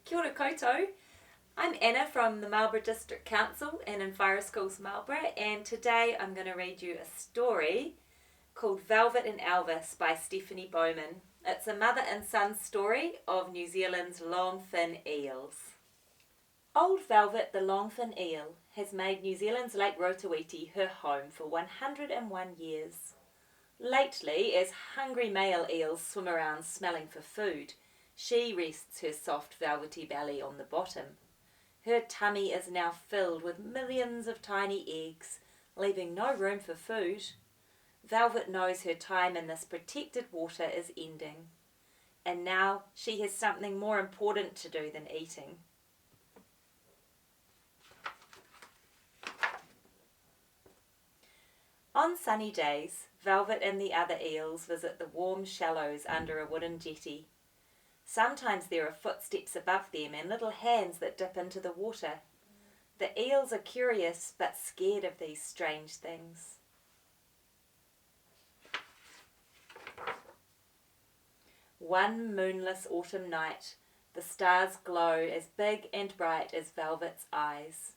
Kia ora koutou. I'm Anna from the Marlborough District Council and in Whaira Schools Marlborough, and today I'm going to read you a story called Velvet and Elvis by Stephanie Bowman. It's a mother and son story of New Zealand's longfin eels. Old Velvet the longfin eel has made New Zealand's Lake Rotoiti her home for 101 years. Lately, as hungry male eels swim around smelling for food, she rests her soft velvety belly on the bottom. Her tummy is now filled with millions of tiny eggs, leaving no room for food. Velvet knows her time in this protected water is ending, and now she has something more important to do than eating. On sunny days, Velvet and the other eels visit the warm shallows under a wooden jetty. Sometimes there are footsteps above them and little hands that dip into the water. The eels are curious but scared of these strange things. One moonless autumn night, the stars glow as big and bright as Velvet's eyes.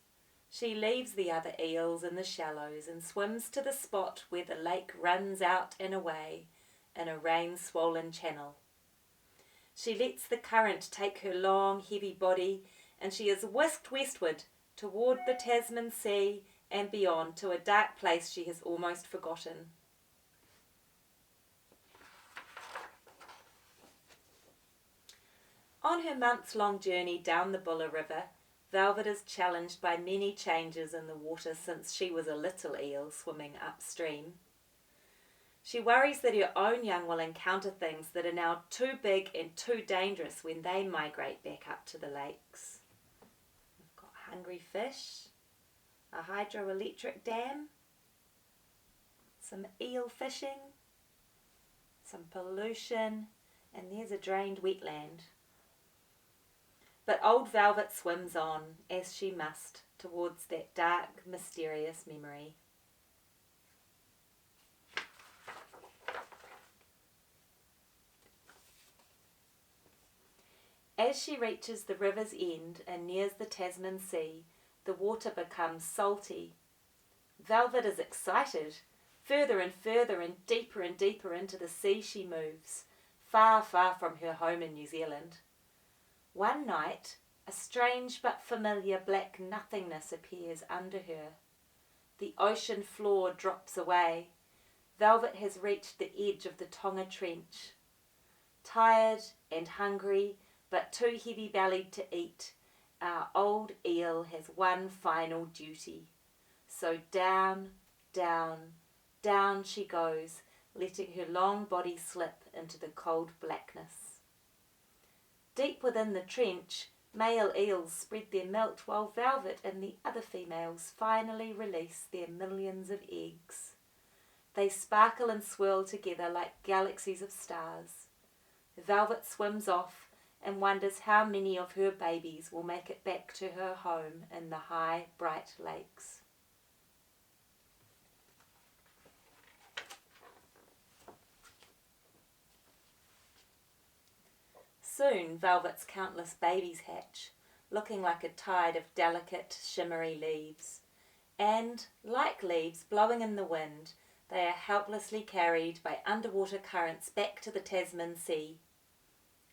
She leaves the other eels in the shallows and swims to the spot where the lake runs out and away in a rain-swollen channel. She lets the current take her long, heavy body, and she is whisked westward toward the Tasman Sea and beyond to a dark place she has almost forgotten. On her months-long journey down the Buller River, Velvet is challenged by many changes in the water since she was a little eel swimming upstream. She worries that her own young will encounter things that are now too big and too dangerous when they migrate back up to the lakes. We've got hungry fish, a hydroelectric dam, some eel fishing, some pollution, and there's a drained wetland. But old Velvet swims on, as she must, towards that dark, mysterious memory. As she reaches the river's end and nears the Tasman Sea, the water becomes salty. Velvet is excited. Further and further and deeper into the sea she moves, far, far from her home in New Zealand. One night, a strange but familiar black nothingness appears under her. The ocean floor drops away. Velvet has reached the edge of the Tonga Trench. Tired and hungry, but too heavy-bellied to eat, our old eel has one final duty. So down, down, down she goes, letting her long body slip into the cold blackness. Deep within the trench, male eels spread their milk while Velvet and the other females finally release their millions of eggs. They sparkle and swirl together like galaxies of stars. Velvet swims off and wonders how many of her babies will make it back to her home in the high, bright lakes. Soon Velvet's countless babies hatch, looking like a tide of delicate, shimmery leaves. And, like leaves blowing in the wind, they are helplessly carried by underwater currents back to the Tasman Sea.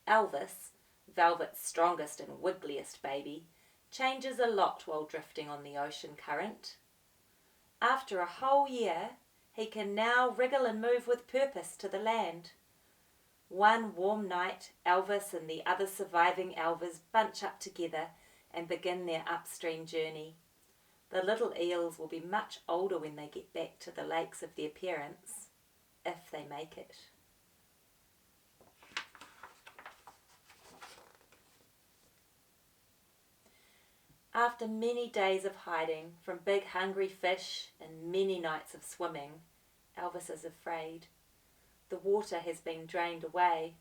Elvis, Velvet's strongest and wiggliest baby, changes a lot while drifting on the ocean current. After a whole year, he can now wriggle and move with purpose to the land. One warm night, Elvis and the other surviving Elvis bunch up together and begin their upstream journey. The little eels will be much older when they get back to the lakes of their parents, if they make it. After many days of hiding from big hungry fish and many nights of swimming, Elvis is afraid. The water has been drained away.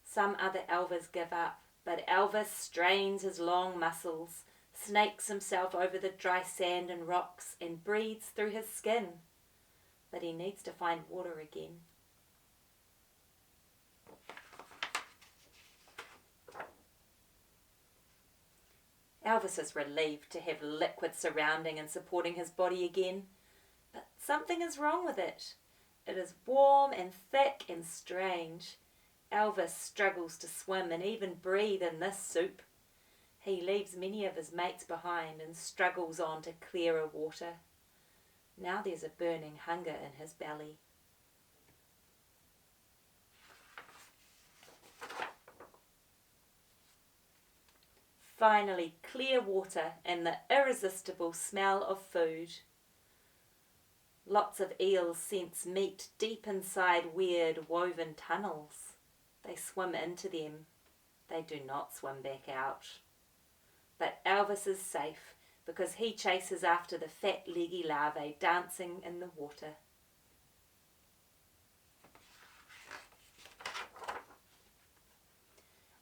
Some other Elvis give up, but Elvis strains his long muscles, snakes himself over the dry sand and rocks, and breathes through his skin. But he needs to find water again. Elvis is relieved to have liquid surrounding and supporting his body again, but something is wrong with it. It is warm and thick and strange. Elvis struggles to swim and even breathe in this soup. He leaves many of his mates behind and struggles on to clearer water. Now there's a burning hunger in his belly. Finally, clear water and the irresistible smell of food. Lots of eels sense meat deep inside weird woven tunnels. They swim into them. They do not swim back out. But Elvis is safe because he chases after the fat leggy larvae dancing in the water.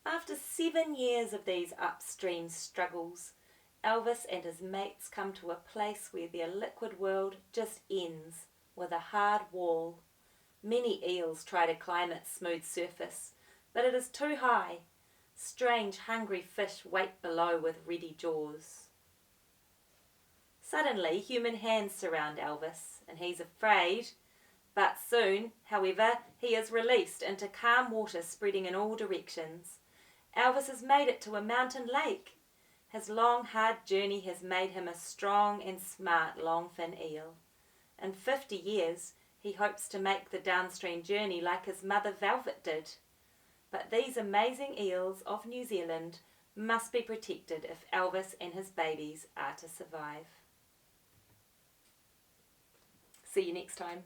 After 7 years of these upstream struggles, Elvis and his mates come to a place where their liquid world just ends with a hard wall. Many eels try to climb its smooth surface, but it is too high. Strange, hungry fish wait below with ready jaws. Suddenly, human hands surround Elvis, and he's afraid. But soon, however, he is released into calm water spreading in all directions. Elvis has made it to a mountain lake. His long, hard journey has made him a strong and smart longfin eel. In 50 years, he hopes to make the downstream journey like his mother Velvet did. But these amazing eels of New Zealand must be protected if Elvis and his babies are to survive. See you next time.